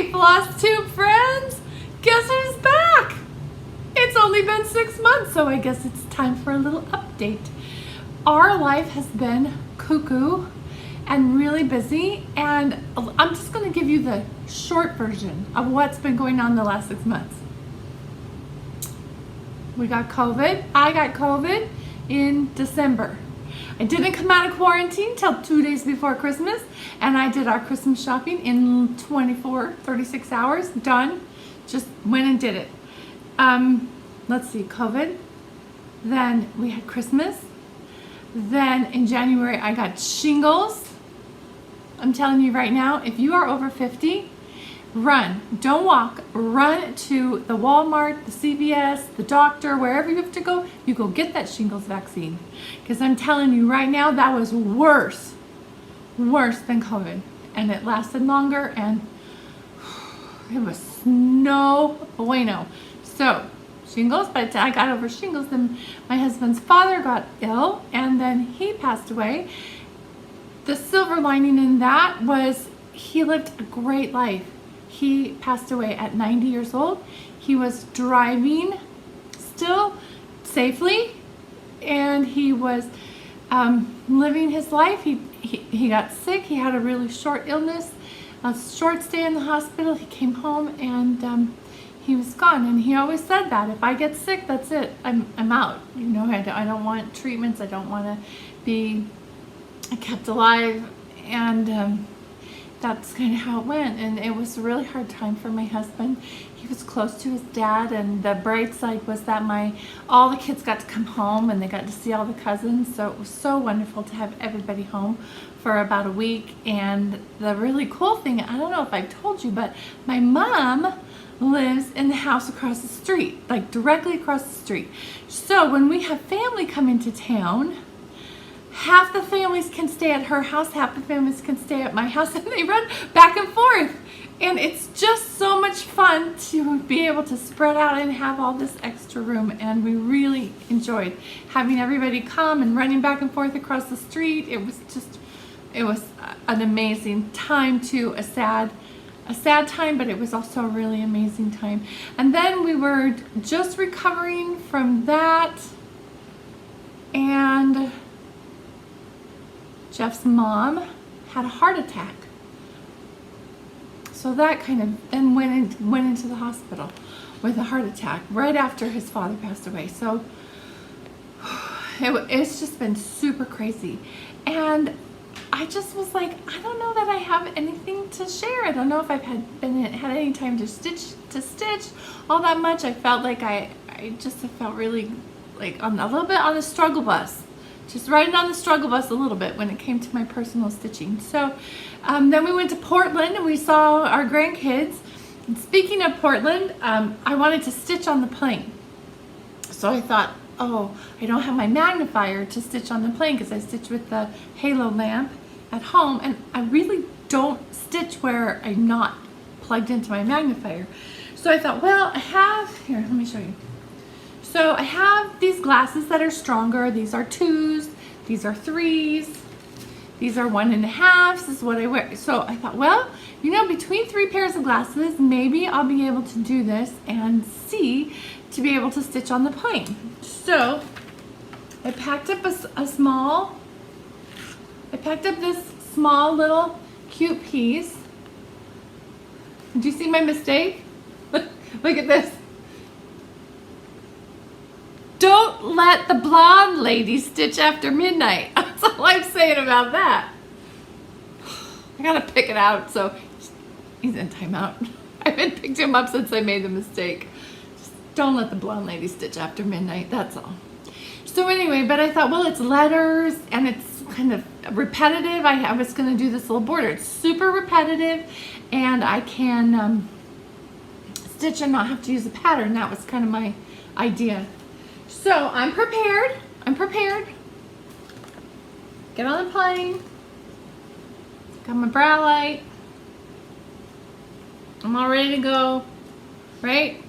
Hey, floss tube friends! Guess who's back? It's only been 6 months, so I guess it's time for a little update. Our life has been cuckoo and really busy, and I'm just going to give you the short version of what's been going on the last 6 months. We got COVID. I got COVID in December. I didn't come out of quarantine till 2 days before Christmas, and I did our Christmas shopping in 36 hours, done. Just went and did it. Let's see, COVID. Then we had Christmas. Then in January, I got shingles. I'm telling you right now, if you are over 50, run. Don't walk. Run to the Walmart, the CVS, the doctor, wherever you have to go. You go get that shingles vaccine. Because I'm telling you right now, that was worse than COVID. And it lasted longer, and it was no bueno. So, shingles, but I got over shingles. Then my husband's father got ill, and then he passed away. The silver lining in that was he lived a great life. He passed away at 90 years old. He was driving still safely, and he was living his life. He got sick. He had a really short illness, a short stay in the hospital. He came home, and he was gone. And he always said that if I get sick, that's it. I'm out. You know, I don't want treatments. I don't want to be kept alive. And that's kind of how it went. And it was a really hard time for my husband. He was close to his dad, and the bright side was that all the kids got to come home, and they got to see all the cousins. So it was so wonderful to have everybody home for about a week. And the really cool thing, I don't know if I've told you, but my mom lives in the house across the street, like directly across the street. So when we have family come into town, half the families can stay at her house, half the families can stay at my house, and they run back and forth. And it's just so much fun to be able to spread out and have all this extra room. And we really enjoyed having everybody come and running back and forth across the street. It was an amazing time too, a sad time, but it was also a really amazing time. And then we were just recovering from that, and Jeff's mom had a heart attack. So that kind of then went into the hospital with a heart attack right after his father passed away. So it's just been super crazy. And I just was like, I don't know that I have anything to share. I don't know if I've had any time to stitch all that much. I felt like I just felt really like a little bit on the struggle bus. Just riding on the struggle bus a little bit when it came to my personal stitching. So then we went to Portland, and we saw our grandkids. And speaking of Portland, I wanted to stitch on the plane. So I thought, oh, I don't have my magnifier to stitch on the plane because I stitch with the halo lamp at home, and I really don't stitch where I'm not plugged into my magnifier. So I thought, well, here, let me show you. So I have these glasses that are stronger. These are 2s, these are 3s, these are 1.5s. This is what I wear. So I thought, well, you know, between 3 pairs of glasses, maybe I'll be able to do this and see to be able to stitch on the plane. So I packed up this small little cute piece. Did you see my mistake? Look at this. Don't let the blonde lady stitch after midnight. That's all I'm saying about that. I gotta pick it out, so he's in timeout. I haven't picked him up since I made the mistake. Just don't let the blonde lady stitch after midnight, that's all. So anyway, but I thought, well, it's letters and it's kind of repetitive. I was gonna do this little border. It's super repetitive, and I can stitch and not have to use a pattern. That was kind of my idea. So I'm prepared. Get on the plane. Got my brow light. I'm all ready to go, right?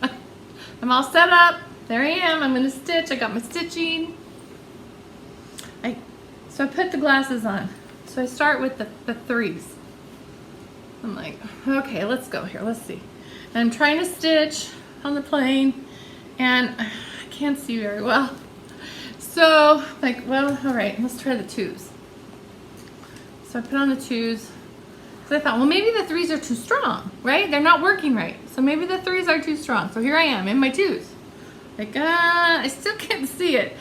I'm all set up. There I am. I'm gonna stitch. I got my stitching. So I put the glasses on. So I start with the 3s. I'm like, okay, let's go here. Let's see. And I'm trying to stitch on the plane, and I can't see very well. So, like, well, all right, let's try the 2s. So I put on the 2s. So I thought, well, maybe the 3s are too strong, right? They're not working right. So maybe the 3s are too strong. So here I am in my 2s. Like, I still can't see it.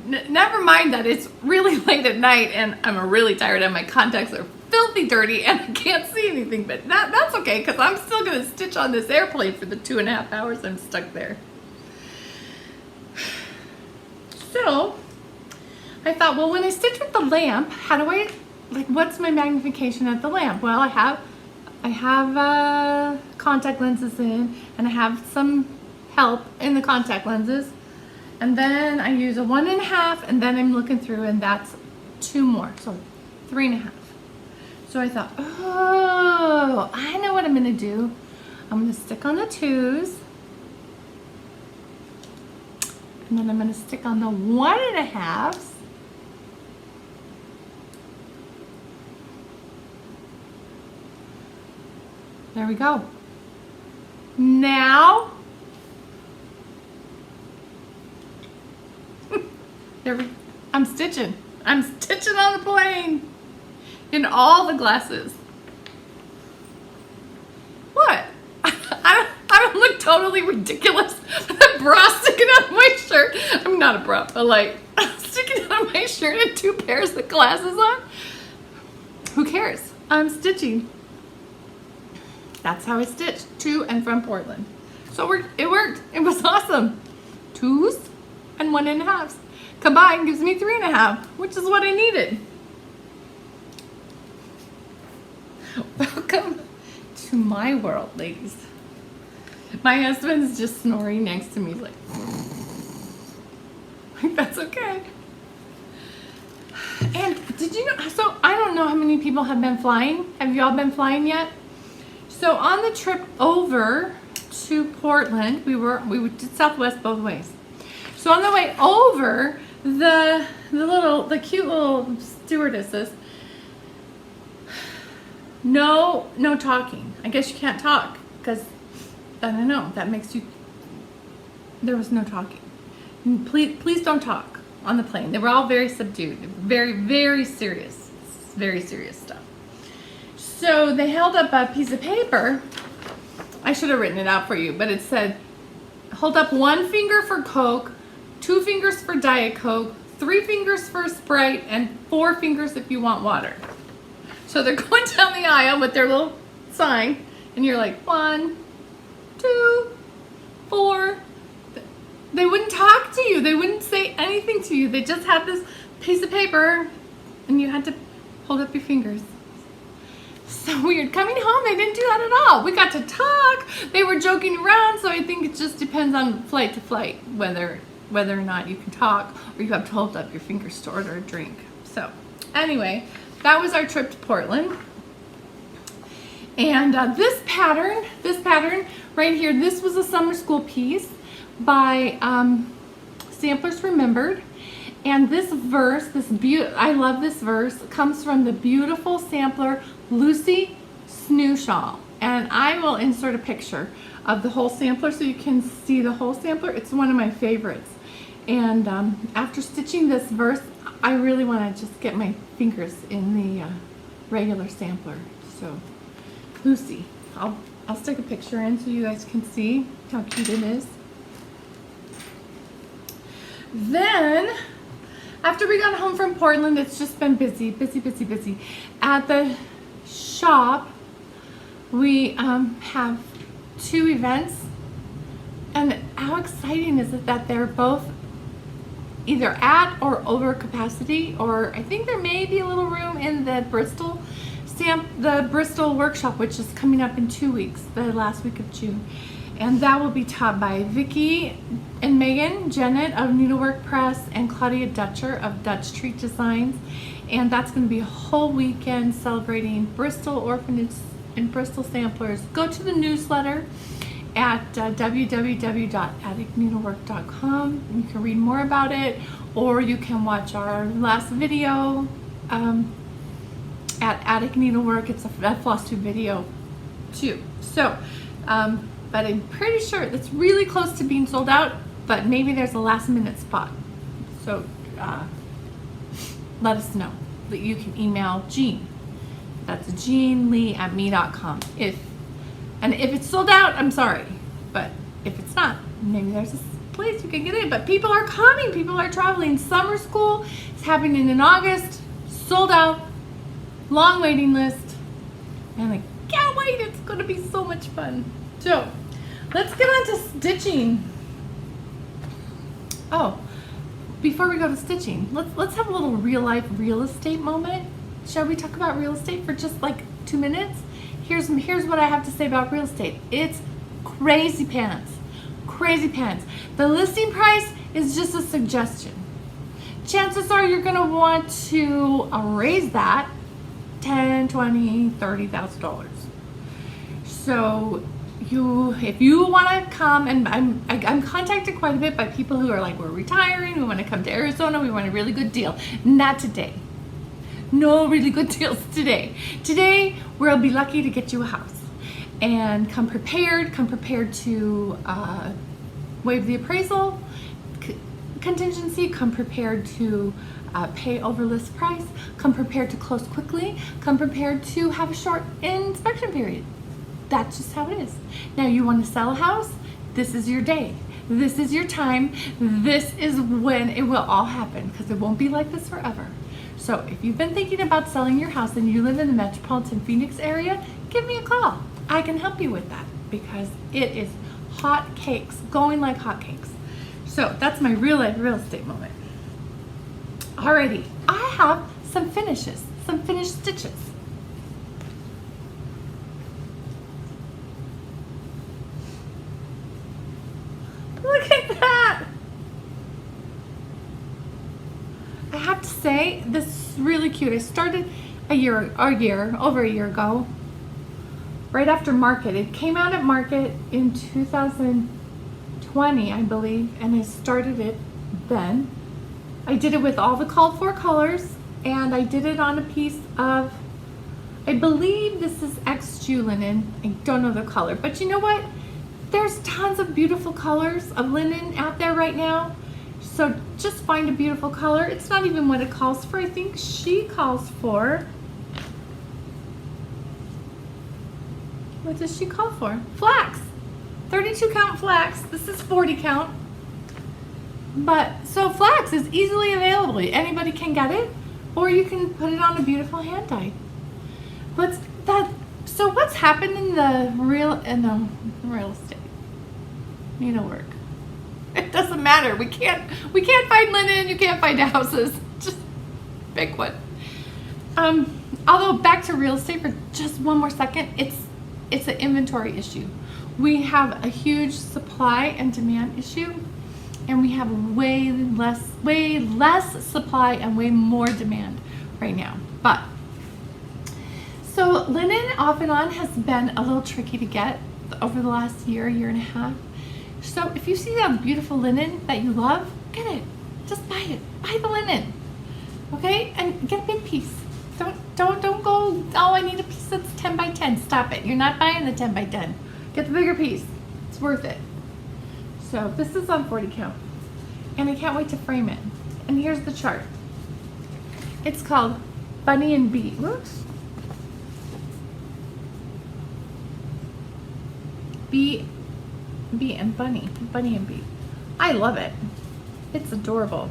Never mind that it's really late at night and I'm really tired and my contacts are filthy dirty and I can't see anything. But that's okay, because I'm still going to stitch on this airplane for the 2.5 hours I'm stuck there. So I thought, well, when I stitch with the lamp, how do I, like, what's my magnification at the lamp? Well, I have contact lenses in, and I have some help in the contact lenses, and then I use a 1.5, and then I'm looking through, and that's 2 more, so 3.5. So I thought, oh, I know what I'm gonna do. I'm gonna stick on the 2s, and then I'm gonna stick on the 1.5s. There we go. Now, I'm stitching. I'm stitching on the plane in all the glasses. What? I don't look totally ridiculous with a bra sticking out of my shirt. I'm not a bra, but like sticking out of my shirt and 2 pairs of glasses on. Who cares? I'm stitching. That's how I stitched to and from Portland. So it worked. It was awesome. 2s and 1.5s. Combined gives me 3.5, which is what I needed. Welcome to my world, ladies. My husband's just snoring next to me. He's like that's okay. And did you know, so I don't know how many people have been flying. Have you all been flying yet? So on the trip over to Portland, we did Southwest both ways. So on the way over, the cute little stewardesses, no talking. I guess you can't talk because I don't know. That makes you. There was no talking. Please don't talk on the plane. They were all very subdued, very serious stuff. So they held up a piece of paper. I should have written it out for you, but it said, hold up 1 finger for Coke, 2 fingers for Diet Coke, 3 fingers for Sprite, and 4 fingers if you want water. So they're going down the aisle with their little sign, and you're like, 1, 2, 4. They wouldn't talk to you. They wouldn't say anything to you. They just had this piece of paper, and you had to hold up your fingers. So weird. Coming home, they didn't do that at all. We got to talk. They were joking around, so I think it just depends on flight to flight whether or not you can talk or you have to hold up your fingers to order a drink. So anyway, that was our trip to Portland. And this pattern right here, this was a summer school piece by Samplers Remembered. And this verse, I love this verse, comes from the beautiful sampler Lucy Snewshaw. And I will insert a picture of the whole sampler so you can see the whole sampler. It's one of my favorites. And after stitching this verse, I really want to just get my fingers in the regular sampler. So, Lucy, I'll stick a picture in so you guys can see how cute it is. Then, after we got home from Portland, it's just been busy. At the shop, we have 2 events, and how exciting is it that they're both either at or over capacity, or I think there may be a little room in the Bristol Workshop, which is coming up in 2 weeks, the last week of June. And that will be taught by Vicki and Megan Jennett of Needlework Press and Claudia Dutcher of Dutch Treat Designs. And that's going to be a whole weekend celebrating Bristol Orphanage and Bristol Samplers. Go to the newsletter at www.atticneedlework.com. You can read more about it, or you can watch our last video at Attic Needlework. It's a floss tube video too. So, but I'm pretty sure it's really close to being sold out, but maybe there's a last minute spot. So let us know. That you can email Jean. That's jeanlee@me.com. If it's sold out, I'm sorry. But if it's not, maybe there's a place you can get in. But people are coming. People are traveling. Summer school is happening in August. Sold out. Long waiting list. And I can't wait. It's going to be so much fun. So let's get on to stitching. Oh, before we go to stitching, let's have a little real life real estate moment. Shall we talk about real estate for just like 2 minutes? Here's what I have to say about real estate. It's crazy pants. Crazy pants. The listing price is just a suggestion. Chances are you're gonna want to raise that $10,000, $20,000, $30,000. So if you want to come, and I'm contacted quite a bit by people who are like, we're retiring, we want to come to Arizona, we want a really good deal. Not today. No really good deals today. Today, we'll be lucky to get you a house. And come prepared to waive the appraisal contingency, come prepared to pay over list price, come prepared to close quickly, come prepared to have a short inspection period. That's just how it is. Now you want to sell a house? This is your day. This is your time. This is when it will all happen, because it won't be like this forever. So if you've been thinking about selling your house and you live in the metropolitan Phoenix area, give me a call. I can help you with that, because it is hot cakes, going like hot cakes. So that's my real life real estate moment. Alrighty, I have some finishes, some finished stitches. Look at that! I have to say, this is really cute. I started over a year ago, right after Market. It came out at Market in 2020, I believe, and I started it then. I did it with all the called for colors, and I did it on a piece of, I believe this is X-Jew linen. I don't know the color, but you know what? There's tons of beautiful colors of linen out there right now. So just find a beautiful color. It's not even what it calls for. I think she calls for, what does she call for? Flax. 32 count flax. This is 40 count. But so flax is easily available. Anybody can get it, or you can put it on a beautiful hand dyed. So what's happened in the real estate needlework? It doesn't matter. We can't find linen. You can't find houses. Just pick one. Although back to real estate for just one more second, it's an inventory issue. We have a huge supply and demand issue, and we have way less supply and way more demand right now. But so linen off and on has been a little tricky to get over the last year and a half. So if you see that beautiful linen that you love, get it. Just buy it. Buy the linen. Okay? And get a big piece. Don't go, oh, I need a piece that's 10 by 10. Stop it. You're not buying the 10 by 10. Get the bigger piece. It's worth it. So this is on 40 count. And I can't wait to frame it. And here's the chart. It's called Bunny and Bee. Whoops. Bee and Bunny and Bee. I love it. It's adorable.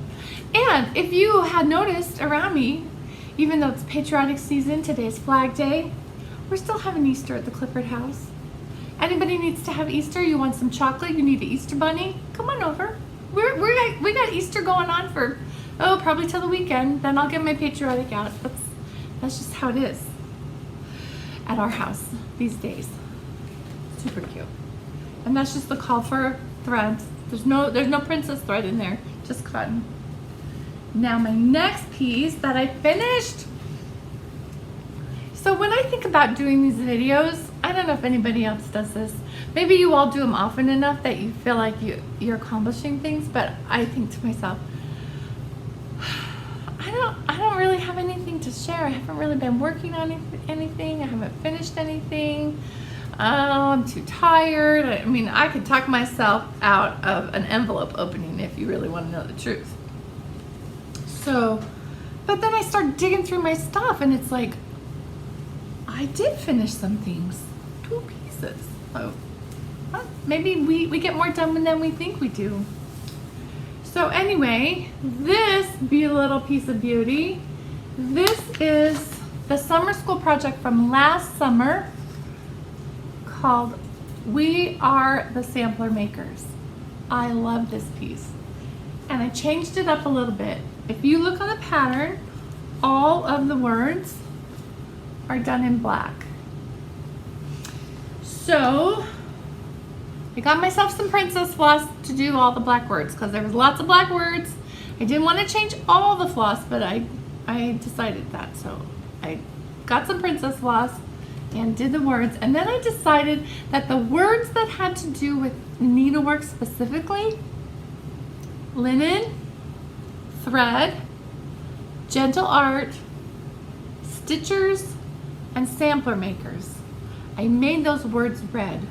And if you had noticed around me, even though it's patriotic season, today's Flag Day, we're still having Easter at the Clifford house. Anybody needs to have Easter, you want some chocolate, you need an Easter bunny, come on over. We got Easter going on for, probably till the weekend. Then I'll get my patriotic out. That's just how it is at our house these days. Super cute. And that's just the call for threads. There's no princess thread in there, just cotton. Now my next piece that I finished. So when I think about doing these videos, I don't know if anybody else does this. Maybe you all do them often enough that you feel like you're accomplishing things, but I think to myself, I don't really have anything to share. I haven't really been working on anything. I haven't finished anything. Oh, I'm too tired. I mean, I could talk myself out of an envelope opening if you really want to know the truth. So, but then I start digging through my stuff and it's like, I did finish some things. 2 pieces. So, maybe we get more done than we think we do. So anyway, this little piece of beauty, this is the summer school project from last summer called We Are the Sampler Makers. I love this piece. And I changed it up a little bit. If you look on the pattern, all of the words are done in black. So I got myself some princess floss to do all the black words because there was lots of black words. I didn't want to change all the floss, but I decided that. So I got some princess floss and did the words. And then I decided that the words that had to do with needlework specifically, linen, thread, gentle art, stitchers, and sampler makers, I made those words red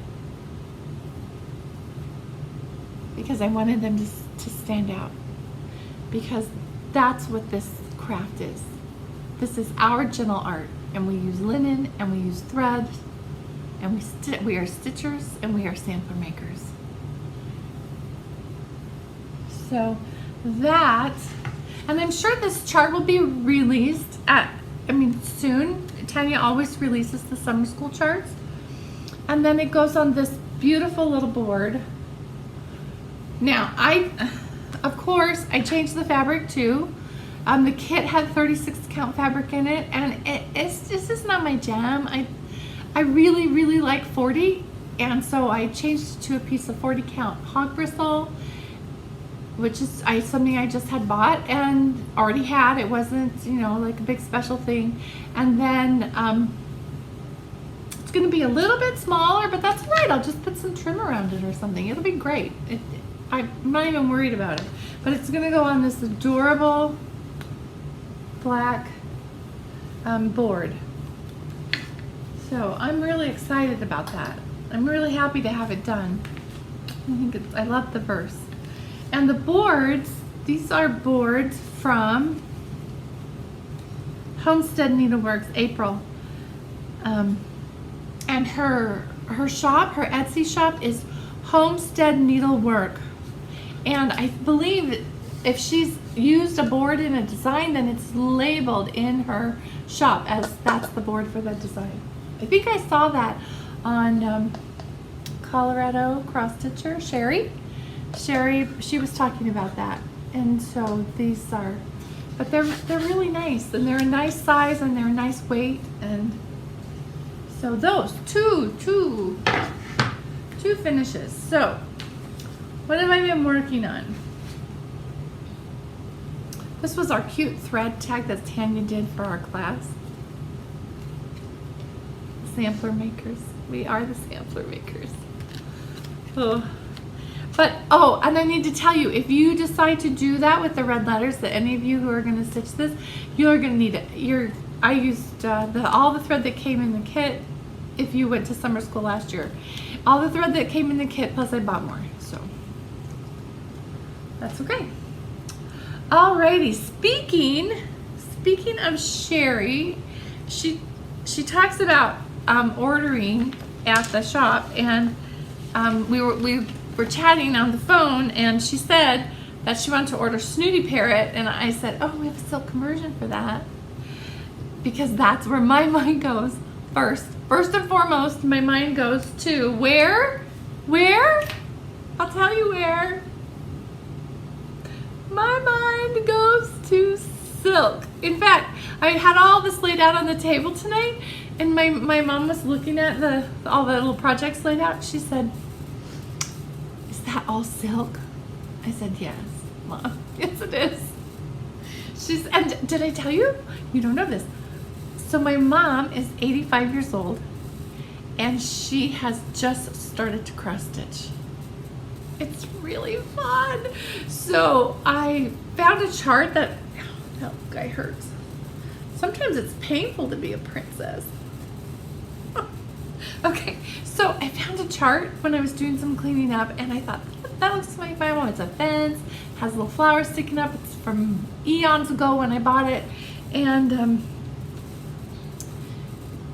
because I wanted them to stand out, because that's what this craft is. This is our gentle art, and we use linen and we use thread, and we are stitchers and we are sampler makers. So that, and I'm sure this chart will be released soon. Tanya always releases the summer school charts, and then it goes on this beautiful little board. Now, of course, I changed the fabric too. The kit had 36 count fabric in it, and it's just not my jam. I really, really like 40, and so I changed to a piece of 40 count hog bristle, which is something I just had bought and already had. It wasn't, like a big special thing. And then it's gonna be a little bit smaller, but that's right. I'll just put some trim around it or something. It'll be great. I'm not even worried about it. But it's gonna go on this adorable black board. So I'm really excited about that. I'm really happy to have it done. I love the verse. And the boards, these are boards from Homestead Needleworks, April. And her shop, her Etsy shop is Homestead Needlework. And I believe if she's used a board in a design, then it's labeled in her shop as that's the board for that design. I think I saw that on Colorado Cross Stitcher, Sherry, she was talking about that. And so these are, but they're really nice, and they're a nice size, and they're a nice weight. And so those two finishes. So what have I been working on? This was our cute thread tag that Tanya did for our class. Sampler makers. We are the sampler makers. Oh. But, and I need to tell you, if you decide to do that with the red letters, that any of you who are going to stitch this, you're going to need it. I used all the thread that came in the kit if you went to summer school last year. All the thread that came in the kit, plus I bought more. So, that's okay. Alrighty, speaking of Sherry, she talks about ordering at the shop, and we were chatting on the phone, and she said that she wanted to order Snooty Parrot, and I said, oh, we have a silk conversion for that, because that's where my mind goes first. First and foremost, my mind goes to where? I'll tell you where. My mind goes to silk. In fact, I had all this laid out on the table tonight, and my mom was looking at all the little projects laid out. She said, is that all silk? I said, yes, Mom. Yes, it is. And did I tell you? You don't know this. So my mom is 85 years old, and she has just started to cross stitch. It's really fun. So I found a chart that guy hurts. Sometimes it's painful to be a princess. Okay, so I found a chart when I was doing some cleaning up, and I thought, that looks like my Bible. It's a fence, has little flowers sticking up. It's from eons ago when I bought it, and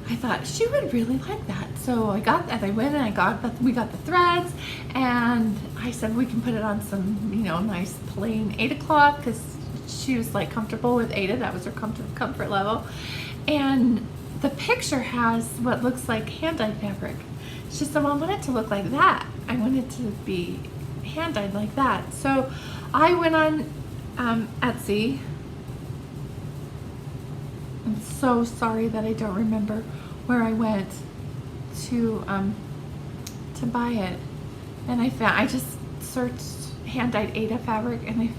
I thought she would really like that. So I got that. I went and we got the threads, and I said we can put it on some, nice plain 8 o'clock, because she was like comfortable with Ada. That was her comfort level. And the picture has what looks like hand-dyed fabric. She said, well, I want it to look like that. I want it to be hand-dyed like that. So I went on Etsy. I'm so sorry that I don't remember where I went to buy it. And I just searched hand-dyed Ada fabric, and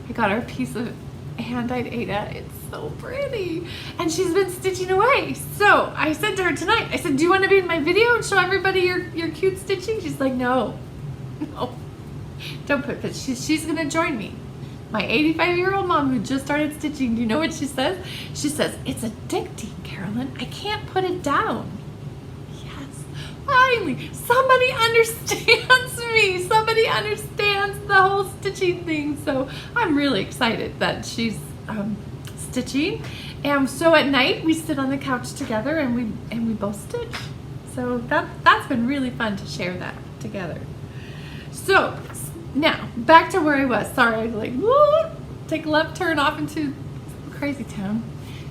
I got her a piece of hand-dyed Ada. It's so pretty, and she's been stitching away. So I said to her tonight, I said, do you want to be in my video and show everybody your cute stitching? She's like, no, don't put this. She's gonna join me. My 85-year-old mom who just started stitching, do you know what she says? She says, it's addicting, Carolyn. I can't put it down. Yes, finally, somebody understands me. Somebody understands the whole stitching thing. So I'm really excited that she's stitching. And so at night we sit on the couch together and we both stitch. So that's been really fun to share that together. So now back to where I was. Sorry, I was like, take a left turn off into crazy town.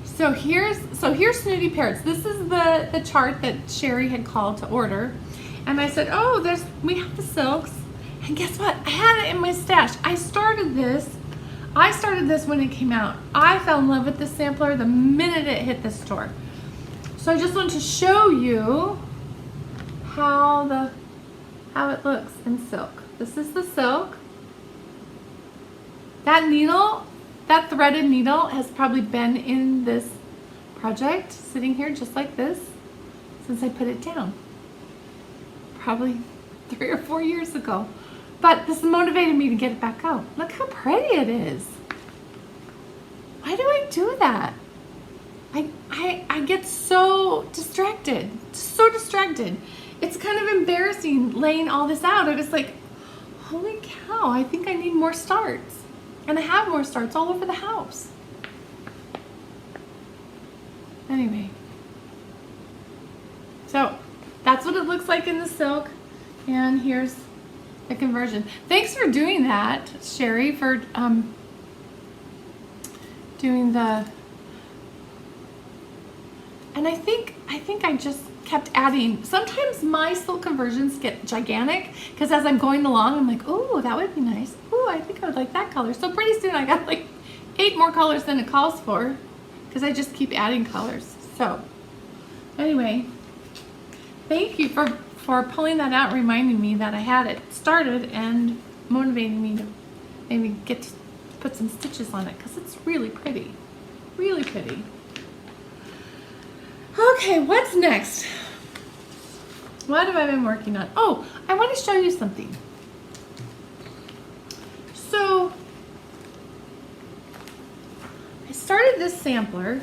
So here's Snooty Parrots. This is the chart that Sherry had called to order, and I said, oh, we have the silks, and guess what? I had it in my stash. I started this when it came out. I fell in love with this sampler the minute it hit the store. So I just want to show you how it looks in silk. This is the silk. That needle, that threaded needle, has probably been in this project, sitting here just like this, since I put it down. Probably 3 or 4 years ago. But this motivated me to get it back out. Look how pretty it is. Why do I do that? I get so distracted. So distracted. It's kind of embarrassing laying all this out. I was like, holy cow, I think I need more starts. And I have more starts all over the house. Anyway. So that's what it looks like in the silk. And here's the conversion. Thanks for doing that, Sherry, for doing the, and I think I just kept adding. Sometimes my silk conversions get gigantic because as I'm going along, I'm like, oh, that would be nice. Oh, I think I would like that color. So pretty soon I got like 8 more colors than it calls for because I just keep adding colors. So anyway, thank you for pulling that out, reminding me that I had it started and motivating me to maybe get to put some stitches on it because it's really pretty. Really pretty. Okay, what's next? What have I been working on? Oh, I want to show you something. So, I started this sampler.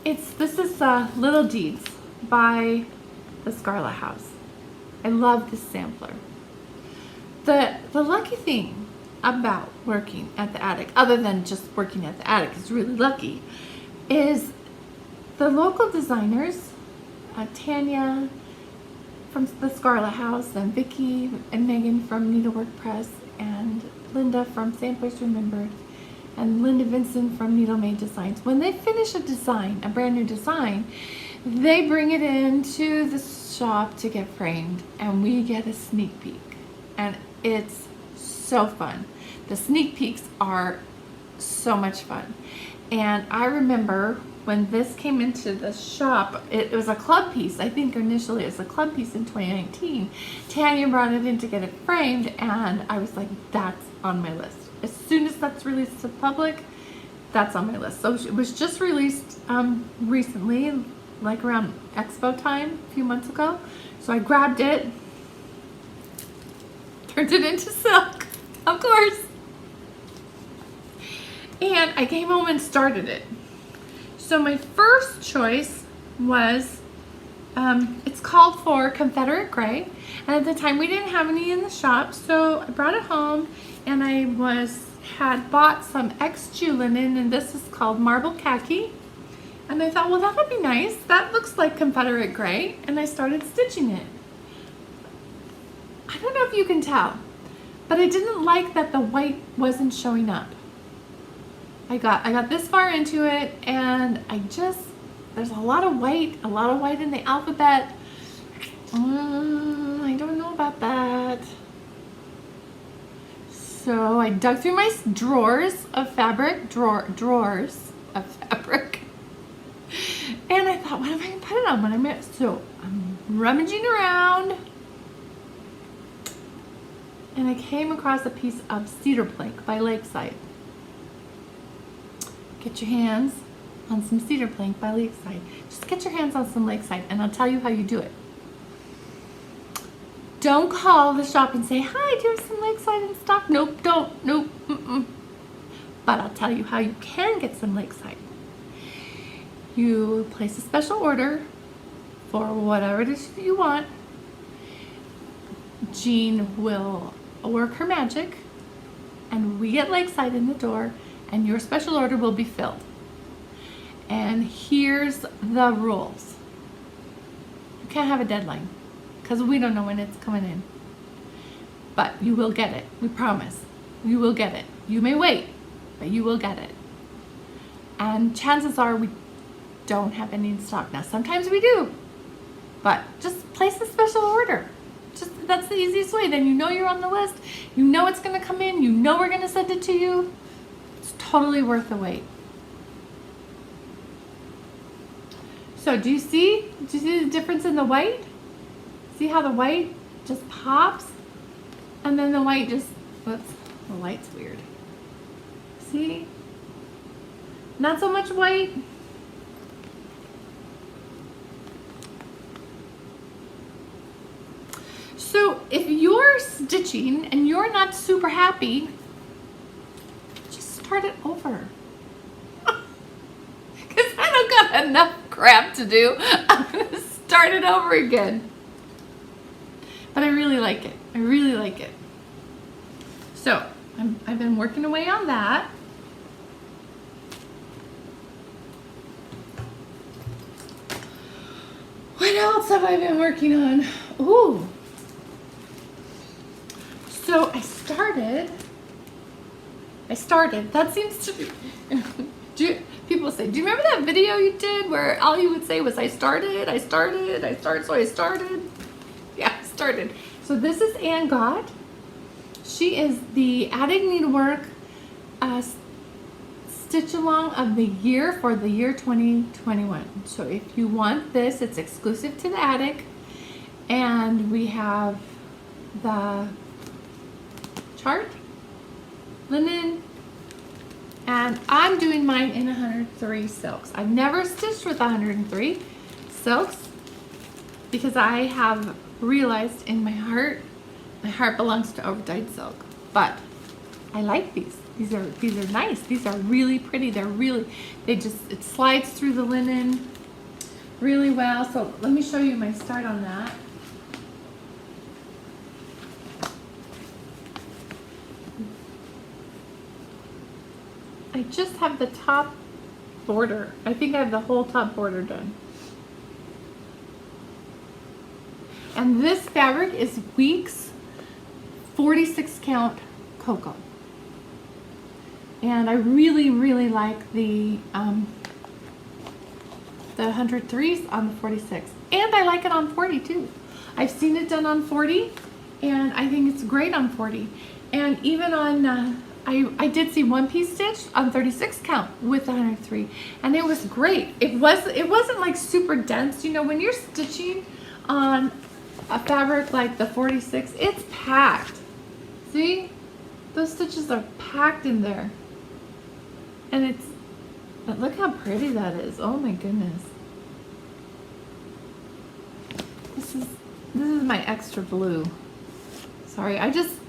This is Little Deeds by the Scarlet House. I love this sampler. The lucky thing about working at the attic, other than just working at the attic is really lucky, is the local designers, Tanya from the Scarlet House, and Vicki and Megan from Needlework Press, and Linda from Samplers Remembered, and Linda Vincent from Needle Made Designs. When they finish a design, a brand new design, they bring it into the shop to get framed, and we get a sneak peek, and it's so fun. The sneak peeks are so much fun. And I remember when this came into the shop, it was a club piece. I think initially it was a club piece in 2019. Tanya brought it in to get it framed, and I was like, that's on my list. As soon as that's released to the public, that's on my list. So it was just released recently, like around Expo time, a few months ago. So I grabbed it, turned it into silk, of course. And I came home and started it. So my first choice was It's called for Confederate Gray, and at the time we didn't have any in the shop, so I brought it home, and I had bought some ex-Jew linen, and this is called Marble Khaki, and I thought, well, that would be nice. That looks like Confederate Gray, and I started stitching it. I don't know if you can tell, but I didn't like that the white wasn't showing up. I got this far into it, and there's a lot of white in the alphabet. I don't know about that. So I dug through my drawers of fabric, and I thought, what am I gonna put it on? So I'm rummaging around, and I came across a piece of cedar plank by Lakeside. Get your hands on some cedar plank by Lakeside. Just get your hands on some Lakeside, and I'll tell you how you do it. Don't call the shop and say, hi, do you have some Lakeside in stock? Nope, don't, nope, But I'll tell you how you can get some Lakeside. You place a special order for whatever it is you want. Jean will work her magic, and we get Lakeside in the door, and your special order will be filled. And here's the rules. You can't have a deadline because we don't know when it's coming in. But you will get it. We promise. You will get it. You may wait, but you will get it. And chances are we don't have any in stock. Now, sometimes we do, but just place a special order. That's the easiest way. Then you know you're on the list. You know it's going to come in. You know we're going to send it to you. It's totally worth the wait. So do you see the difference in the white? See how the white just pops? And then the white just, whoops, the light's weird. See? Not so much white. So if you're stitching and you're not super happy, just start it over. Because I don't got enough crap to do. I'm going to start it over again. But I really like it. I really like it. So I've been working away on that. What else have I been working on? Ooh. So I started, that seems to be, people say, do you remember that video you did where all you would say was, I started, so I started? Yeah, I started. So this is Ann Gott. She is the Attic Needlework Stitch Along of the Year for the year 2021. So if you want this, it's exclusive to the Attic. And we have the chart, linen, and I'm doing mine in 103 silks. I've never stitched with 103 silks because I have realized in my heart belongs to overdyed silk. But I like these. These are nice. These are really pretty. It slides through the linen really well. So let me show you my start on that. I just have the top border. I think I have the whole top border done. And this fabric is Weeks 46 count cocoa. And I really, really like the 103s on the 46. And I like it on 40 too. I've seen it done on 40 and I think it's great on 40. And even on I did see one piece stitched on 36 count with 103, and it was great. It wasn't like super dense. You know, when you're stitching on a fabric like the 46, it's packed. See, those stitches are packed in there, and but look how pretty that is. Oh my goodness. This is my extra blue. Sorry,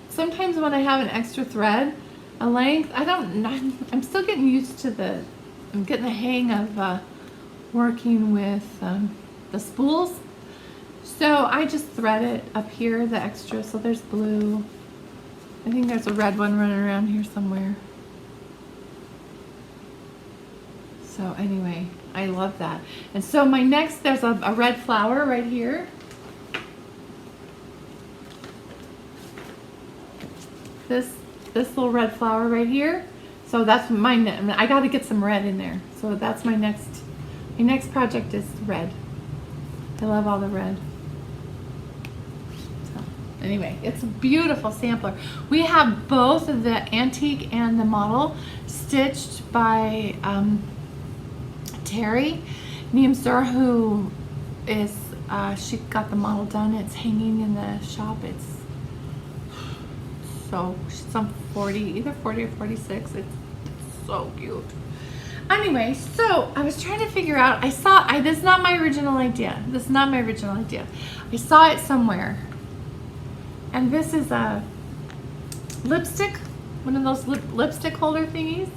sometimes when I have an extra thread, a length, I'm still getting used to I'm getting the hang of working with the spools. So I just thread it up here, the extra. So there's blue. I think there's a red one running around here somewhere. So anyway, I love that. And so my next, there's a red flower right here. This little red flower right here. So that's mine. I got to get some red in there. So that's my next project is red. I love all the red. So anyway, it's a beautiful sampler. We have both the antique and the model stitched by Terry Niamsur, who is she got the model done. It's hanging in the shop. So she's on 40, either 40 or 46. It's so cute. Anyway, so I was trying to figure out, this is not my original idea. This is not my original idea. I saw it somewhere. And this is a lipstick, one of those lipstick holder thingies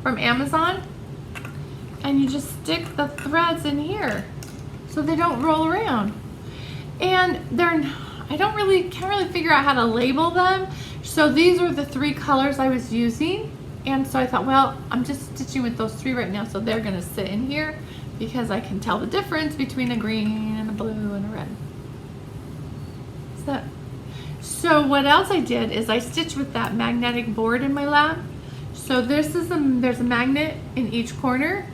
from Amazon. And you just stick the threads in here so they don't roll around. And can't really figure out how to label them. So these are the 3 colors I was using. And so I thought, well, I'm just stitching with those 3 right now, so they're gonna sit in here because I can tell the difference between a green and a blue and a red. So what else I did is I stitched with that magnetic board in my lab. So there's a magnet in each corner.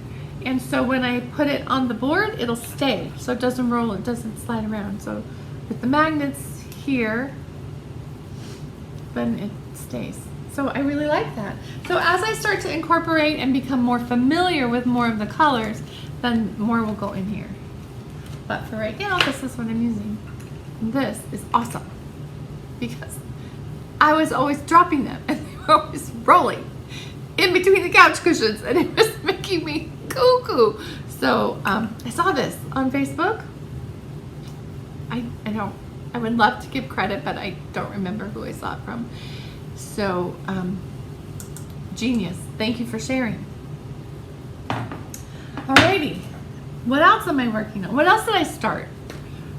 And so when I put it on the board, it'll stay. So it doesn't roll, it doesn't slide around. So with the magnets here, then it stays. So I really like that. So as I start to incorporate and become more familiar with more of the colors, then more will go in here. But for right now, this is what I'm using. And this is awesome because I was always dropping them and they were always rolling in between the couch cushions and it was making me cuckoo. So I saw this on Facebook. I would love to give credit, but I don't remember who I saw it from. So, genius. Thank you for sharing. Alrighty. What else am I working on? What else did I start?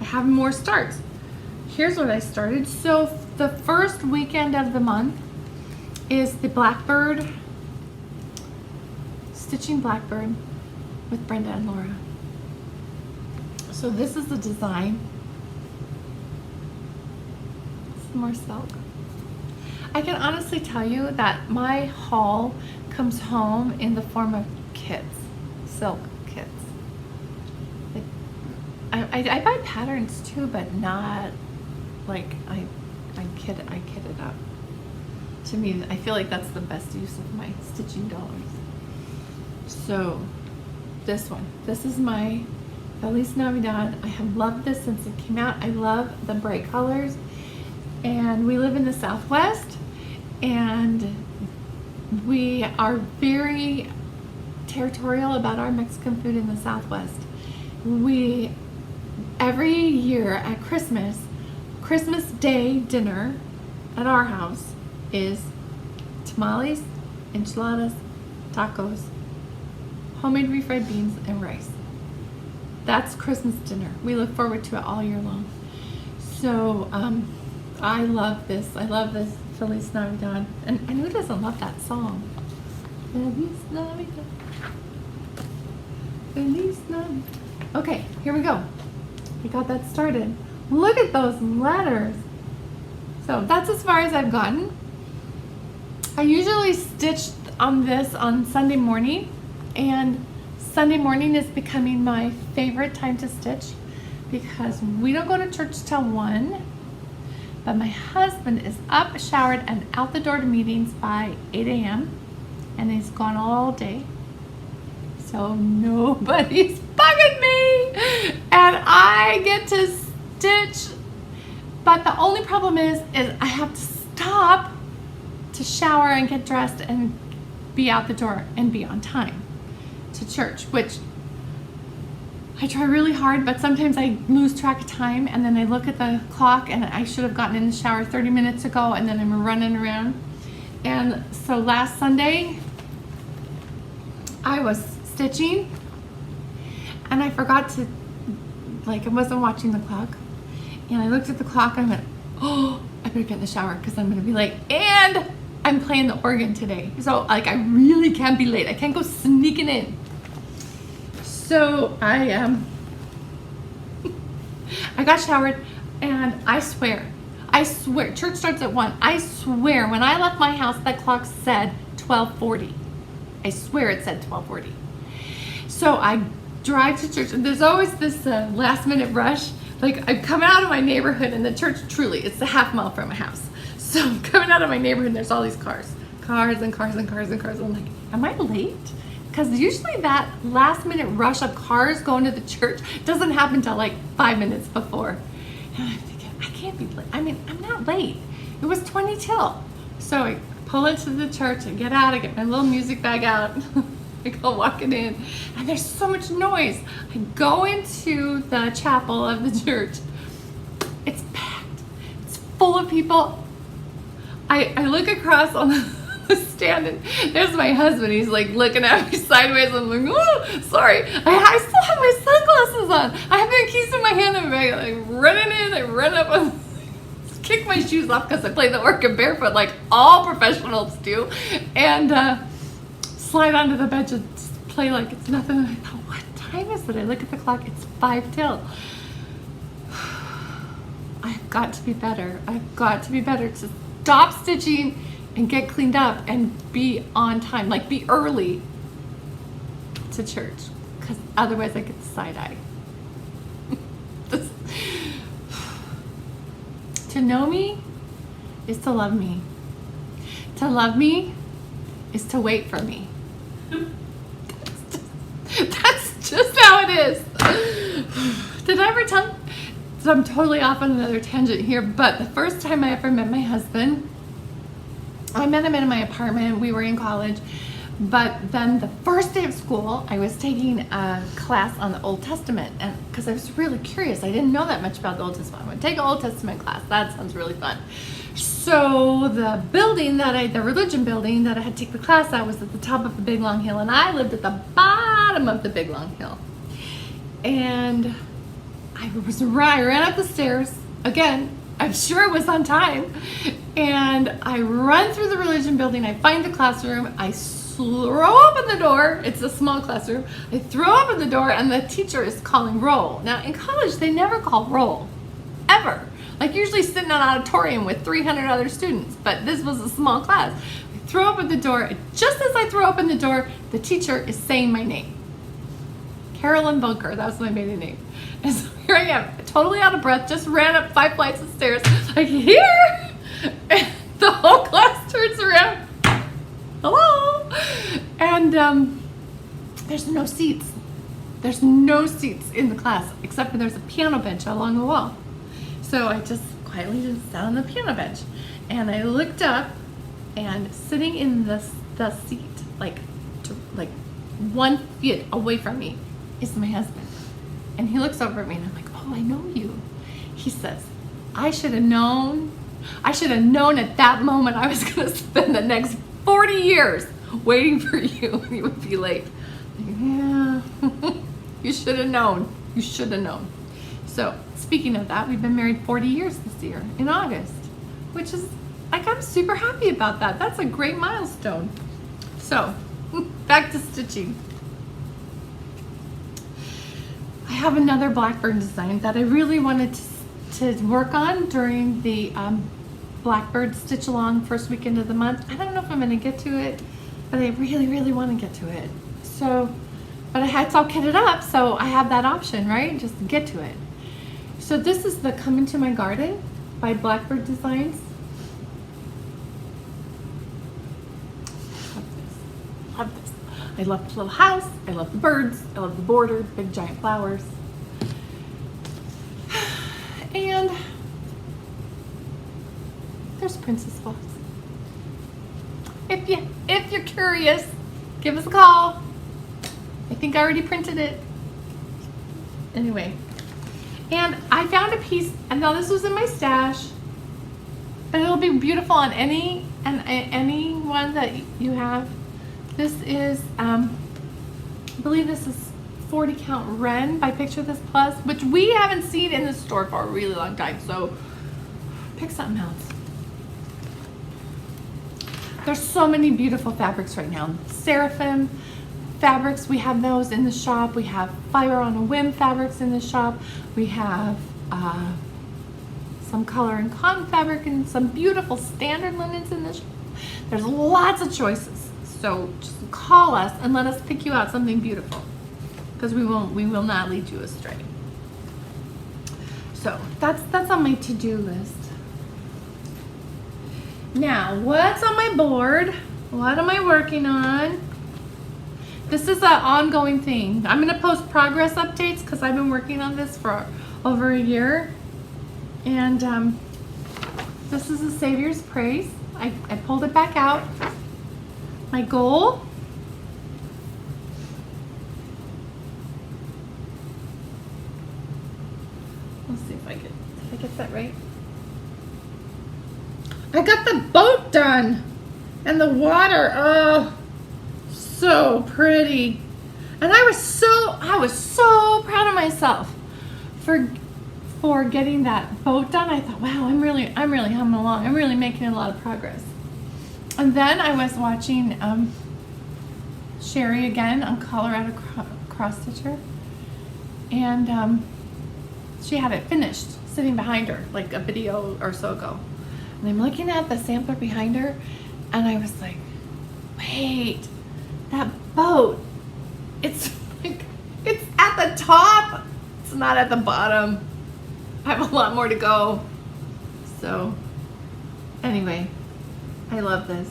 I have more starts. Here's what I started. So the first weekend of the month is the Blackbird, stitching Blackbird with Brenda and Laura. So this is the design. Some more silk. I can honestly tell you that my haul comes home in the form of kits, silk kits. I buy patterns too, but not like I kit it up. To me, I feel like that's the best use of my stitching dollars. So this one, this is my Feliz Navidad. I have loved this since it came out. I love the bright colors. And we live in the Southwest, and we are very territorial about our Mexican food in the Southwest. Every year at Christmas Day dinner at our house is tamales, enchiladas, tacos, homemade refried beans, and rice. That's Christmas dinner. We look forward to it all year long. So I love this. I love this Feliz Navidad. And who doesn't love that song? Feliz Navidad. Feliz Navidad. Okay, here we go. We got that started. Look at those letters. So that's as far as I've gotten. I usually stitch on this on Sunday morning, and Sunday morning is becoming my favorite time to stitch because we don't go to church till 1. But my husband is up, showered, and out the door to meetings by 8 a.m. and he's gone all day. So nobody's bugging me. And I get to stitch. But the only problem is I have to stop to shower and get dressed and be out the door and be on time to church, which I try really hard, but sometimes I lose track of time and then I look at the clock and I should have gotten in the shower 30 minutes ago and then I'm running around. And so last Sunday, I was stitching and I forgot to like I wasn't watching the clock, and I looked at the clock and I went, oh, I better get in the shower because I'm gonna be late. And I'm playing the organ today, so like I really can't be late. I can't go sneaking in. So I got showered, and I swear, church starts at 1. I swear, when I left my house, that clock said 12:40. I swear it said 12:40. So I drive to church, and there's always this last minute rush. Like, I'm coming out of my neighborhood, and the church, truly, it's a half mile from my house. So I'm coming out of my neighborhood, and there's all these cars and cars and cars and cars. I'm like, am I late? Because usually that last minute rush of cars going to the church doesn't happen till like 5 minutes before. And I'm thinking, I can't be late. I mean, I'm not late. It was 20 till. So I pull into the church, I get out, I get my little music bag out. I go walking in, and there's so much noise. I go into the chapel of the church. It's packed. It's full of people. I look across on the stand, and there's my husband. He's like looking at me sideways. I'm like, oh, sorry. I still have my sunglasses on. I have my keys in my hand, and I'm like running in. I run up and kick my shoes off because I play the organ barefoot like all professionals do, and slide onto the bench and just play like it's nothing. And I thought, what time is it? I look at the clock. It's 5 till. I've got to be better. I've got to be better to stop stitching and get cleaned up and be on time, like be early to church, because otherwise I get the side eye. To know me is to love me. To love me is to wait for me. That's just how it is. Did I ever tell? So I'm totally off on another tangent here, but the first time I ever met my husband, I met him in my apartment. We were in college, but then the first day of school, I was taking a class on the Old Testament, and because I was really curious, I didn't know that much about the Old Testament. I would take an Old Testament class. That sounds really fun. So the building the religion building that I had to take the class at was at the top of the big long hill, and I lived at the bottom of the big long hill. And I ran up the stairs again. I'm sure it was on time. And I run through the religion building. I find the classroom. I throw open the door. It's a small classroom. I throw open the door, and the teacher is calling roll. Now in college, they never call roll, ever. Like usually sit in an auditorium with 300 other students, but this was a small class. I throw open the door. Just as I throw open the door, the teacher is saying my name. Carolyn Bunker, that was my maiden name. And so here I am, totally out of breath, just ran up 5 flights of stairs, like here! And the whole class turns around. Hello! And there's no seats. There's no seats in the class, except for there's a piano bench along the wall. So I just quietly just sat on the piano bench, and I looked up, and sitting in the seat, like 1 foot away from me, is my husband. And he looks over at me, and I'm like, oh, I know you. He says, I should have known at that moment I was going to spend the next 40 years waiting for you, and you would be late. Yeah, you should have known. You should have known. So speaking of that, we've been married 40 years this year in August, which is, like, I'm super happy about that. That's a great milestone. So back to stitching. I have another Blackbird design that I really wanted to work on during the Blackbird stitch along first weekend of the month. I don't know if I'm going to get to it, but I really, really want to get to it. So, but it's all kitted up, so I have that option, right? Just get to it. So this is the Come Into My Garden by Blackbird Designs. Love this. I love the little house. I love the birds. I love the border, big giant flowers. And there's Princess Fox. If you're curious, give us a call. I think I already printed it. Anyway, and I found a piece, and now this was in my stash, but it'll be beautiful on any one that you have. This is, I believe this is 40 count Ren by Picture This Plus, which we haven't seen in the store for a really long time, so pick something else. There's so many beautiful fabrics right now. Seraphim fabrics, we have those in the shop. We have Fiber on a Whim fabrics in the shop. We have some color and cotton fabric and some beautiful standard linens in the shop. There's lots of choices. So just call us and let us pick you out something beautiful, because we will not lead you astray. So that's on my to-do list. Now, what's on my board? What am I working on? This is an ongoing thing. I'm going to post progress updates because I've been working on this for over a year. And this is a Savior's Praise. I pulled it back out. My goal. Let's see if I get that right. I got the boat done and the water. Oh, so pretty. And I was so proud of myself for getting that boat done. I thought, wow, I'm really humming along. I'm really making a lot of progress. And then I was watching Sherry again on Colorado Cross Stitcher, and she had it finished sitting behind her like a video or so ago. And I'm looking at the sampler behind her, and I was like, wait, that boat, it's at the top, it's not at the bottom. I have a lot more to go. So anyway, I love this.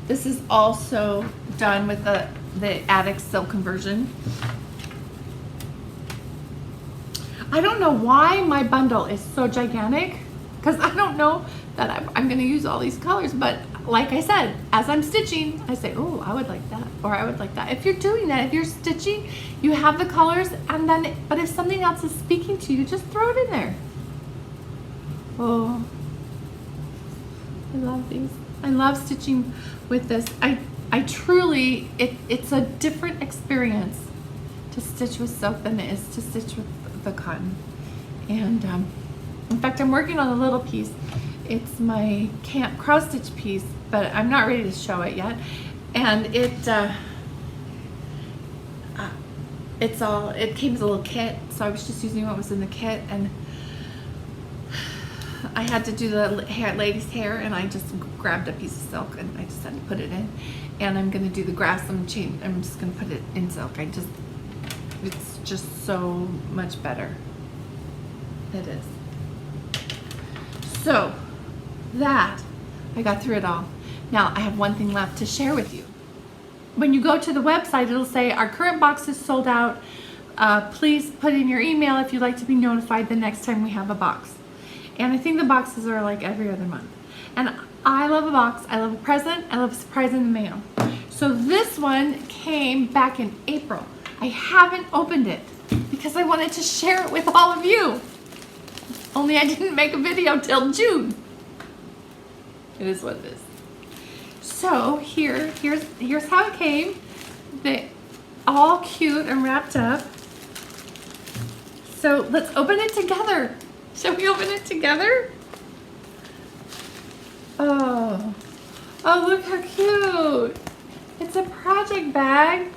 This is also done with the Attic silk conversion. I don't know why my bundle is so gigantic, because I don't know that I'm going to use all these colors, but like I said, as I'm stitching, I say, oh, I would like that, or I would like that. If you're doing that, if you're stitching, you have the colors, and then, but if something else is speaking to you, just throw it in there. Oh, I love these. I love stitching with this. I truly, it's a different experience to stitch with silk than it is to stitch with the cotton. And in fact, I'm working on a little piece. It's my camp cross stitch piece, but I'm not ready to show it yet. And it came as a little kit, so I was just using what was in the kit, and I had to do the lady's hair, and I just grabbed a piece of silk and I just had to put it in. And I'm gonna do the grass. I'm just gonna put it in silk. It's just so much better. It is. So that, I got through it all. Now I have one thing left to share with you. When you go to the website, it'll say our current box is sold out. Please put in your email if you'd like to be notified the next time we have a box. And I think the boxes are like every other month. And I love a box. I love a present. I love a surprise in the mail. So this one came back in April. I haven't opened it because I wanted to share it with all of you. Only I didn't make a video till June. It is what it is. So here's how it came. They all cute and wrapped up. So let's open it together. Shall we open it together? Oh, look how cute. It's a project bag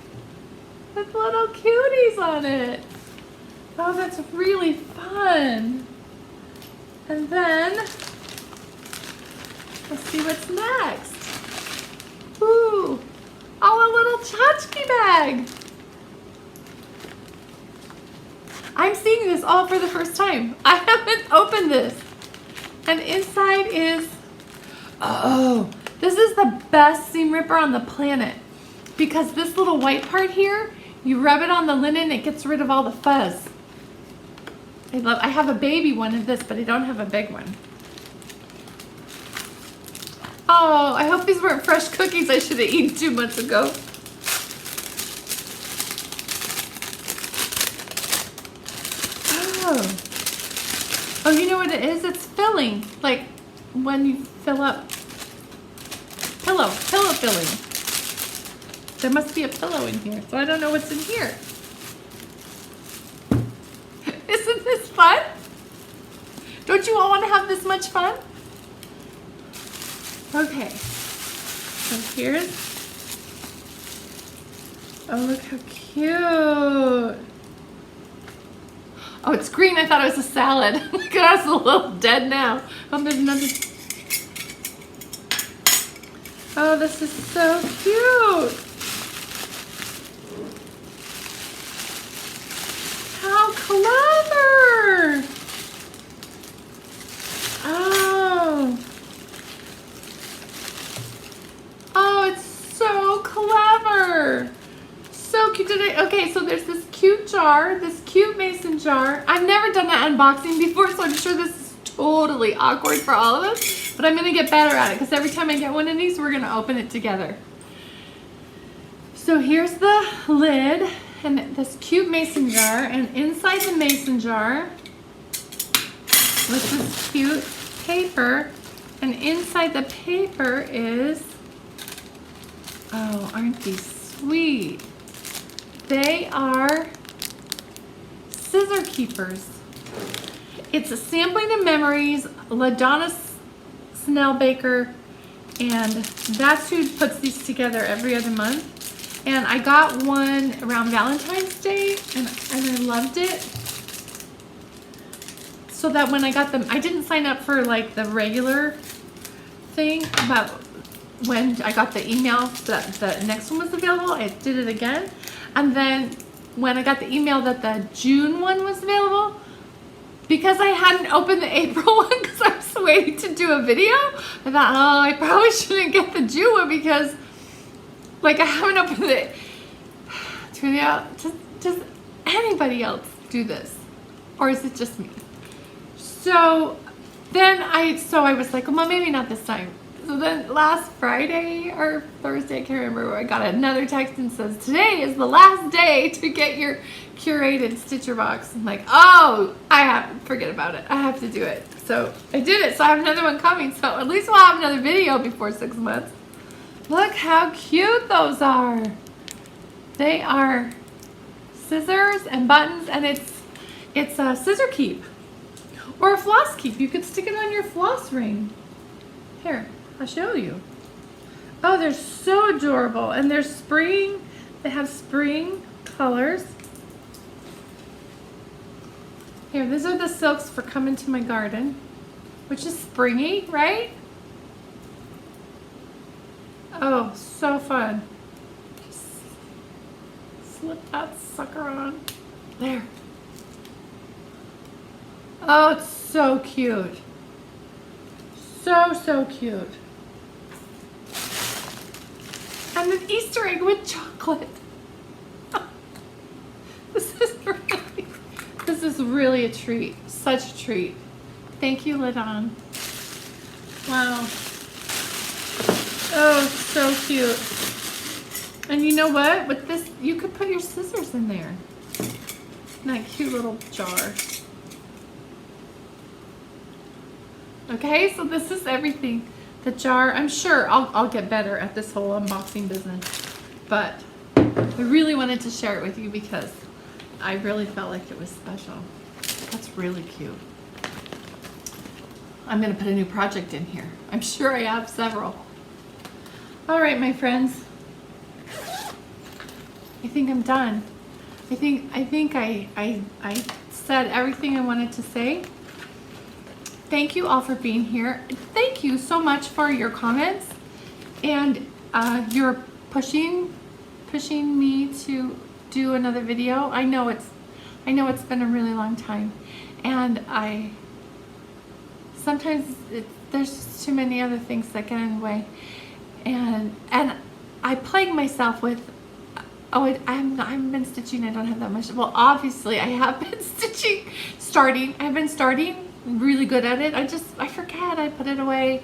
with little cuties on it. Oh, that's really fun. And then, let's see what's next. Ooh, a little tchotchke bag. I'm seeing this all for the first time. I haven't opened this. And inside is, oh, this is the best seam ripper on the planet. Because this little white part here, you rub it on the linen, it gets rid of all the fuzz. I have a baby one of this, but I don't have a big one. Oh, I hope these weren't fresh cookies I should have eaten 2 months ago. Oh, you know what it is? It's filling. Like when you fill up pillow filling. There must be a pillow in here, so I don't know what's in here. Isn't this fun? Don't you all want to have this much fun? Okay, so here's, oh, look how cute. Oh, it's green. I thought it was a salad. Look at us, a little dead now. Oh, there's another. Oh, this is so cute. How clever. Oh. Oh, it's so clever. So cute today. Okay, so there's this cute jar, this cute mason jar. I've never done an unboxing before, so I'm sure this is totally awkward for all of us, but I'm gonna get better at it because every time I get one of these, we're gonna open it together. So here's the lid and this cute mason jar, and inside the mason jar with this cute paper, and inside the paper is, oh, aren't these sweet? They are Scissor Keepers. It's a sampling of memories, LaDonna Snellbaker, and that's who puts these together every other month. And I got one around Valentine's Day, and I loved it. So that when I got them, I didn't sign up for like the regular thing, but when I got the email that the next one was available, I did it again. And then when I got the email that the June one was available, because I hadn't opened the April one because I was waiting to do a video, I thought, oh, I probably shouldn't get the June one because like I haven't opened it. Does anybody else do this? Or is it just me? So then I was like, well, maybe not this time. So then last Friday or Thursday, I can't remember, I got another text and says, today is the last day to get your Curated Stitcher box. I'm like, oh, forget about it. I have to do it. So I did it. So I have another one coming. So at least we'll have another video before 6 months. Look how cute those are. They are scissors and buttons, and it's a scissor keep or a floss keep. You could stick it on your floss ring. Here, I'll show you. Oh, they're so adorable, and they're spring. They have spring colors. Here, these are the silks for Coming to My Garden, which is springy, right? Oh, so fun. Just slip that sucker on. There. Oh, it's so cute. So cute. And an Easter egg with chocolate. This is really a treat. Such a treat. Thank you, LaDonna. Wow. Oh, so cute. And you know what? With this, you could put your scissors in there. In that cute little jar. Okay, so this is everything. The jar, I'm sure I'll get better at this whole unboxing business. But I really wanted to share it with you because I really felt like it was special. That's really cute. I'm going to put a new project in here. I'm sure I have several. All right, my friends. I think I'm done. I think I said everything I wanted to say. Thank you all for being here. Thank you so much for your comments and your pushing me to do another video. I know it's been a really long time, and sometimes there's just too many other things that get in the way, and I plague myself with, oh, I haven't been stitching. I don't have that much. Well, obviously I have been stitching. I've been starting. I'm really good at it. I forget. I put it away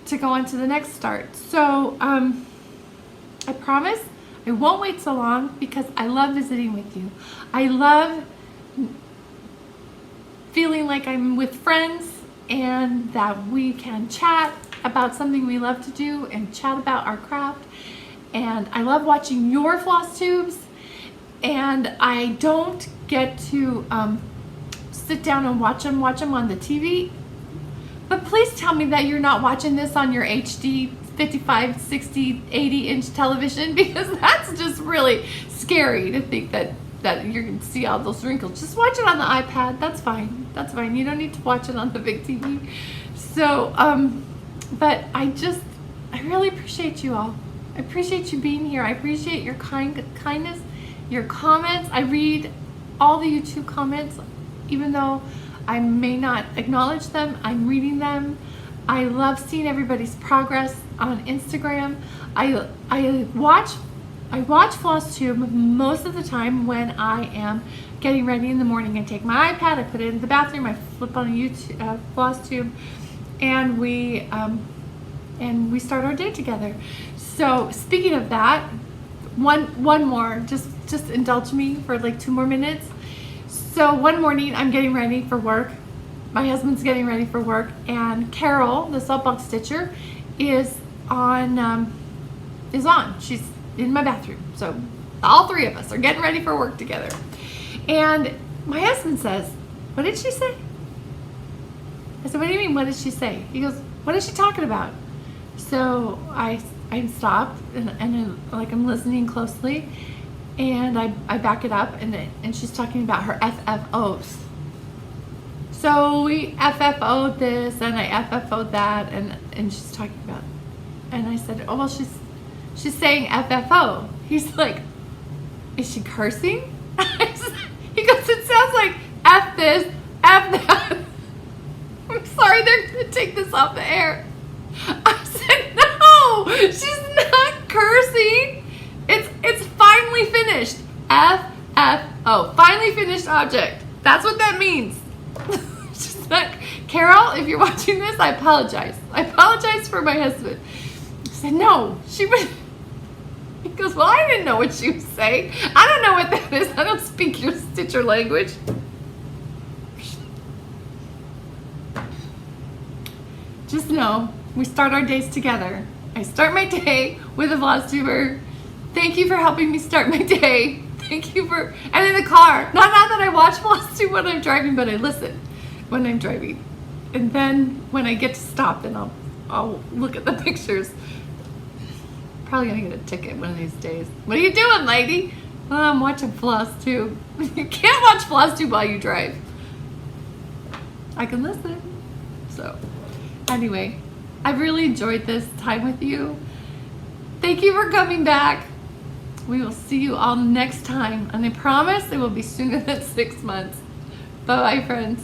to go on to the next start. So I promise I won't wait so long because I love visiting with you. I love feeling like I'm with friends and that we can chat about something we love to do and chat about our craft. and I love watching your floss tubes, and I don't get to sit down and watch them on the TV. But please tell me that you're not watching this on your HD 55, 60, 80-inch television, because that's just really scary to think that you're going to see all those wrinkles. Just watch it on the iPad. That's fine. That's fine. You don't need to watch it on the big TV. So, but I really appreciate you all. I appreciate you being here. I appreciate your kindness, your comments. I read all the YouTube comments, even though I may not acknowledge them. I'm reading them. I love seeing everybody's progress on Instagram. I watch floss tube most of the time when I am getting ready in the morning. I take my iPad, I put it in the bathroom, I flip on a YouTube floss tube, and we start our day together. So speaking of that, one more, just indulge me for like 2 more minutes. So one morning I'm getting ready for work. My husband's getting ready for work, and Carol, the saltbox stitcher, is on. She's in my bathroom. So all 3 of us are getting ready for work together. And my husband says, "What did she say?" I said, "What do you mean, what did she say?" He goes, "What is she talking about?" So I stopped and I'm listening closely, and I back it up, and she's talking about her FFOs. So we FFO'd this and I FFO'd that, and she's talking about, and I said, "Oh, well, she's saying FFO." He's like, "Is she cursing?" He goes, "It sounds like F this, F that." I'm sorry, they're going to take this off the air. I said, "No, she's not cursing. It's finally finished. FFO, finally finished object. That's what that means." She's like, "Carol, if you're watching this, I apologize. I apologize for my husband." I said, "No, she would." He goes, "Well, I didn't know what she was saying. I don't know what that is. I don't speak your stitcher language." Just know, we start our days together. I start my day with a floss tuber. Thank you for helping me start my day. Thank you for, and in the car. Not that I watch floss tube when I'm driving, but I listen when I'm driving. And then when I get to stop, then I'll look at the pictures. Probably gonna get a ticket one of these days. "What are you doing, lady?" "Well, I'm watching floss tube." You can't watch floss tube while you drive. I can listen. So anyway, I've really enjoyed this time with you. Thank you for coming back. We will see you all next time, and I promise it will be sooner than 6 months. Bye-bye, friends.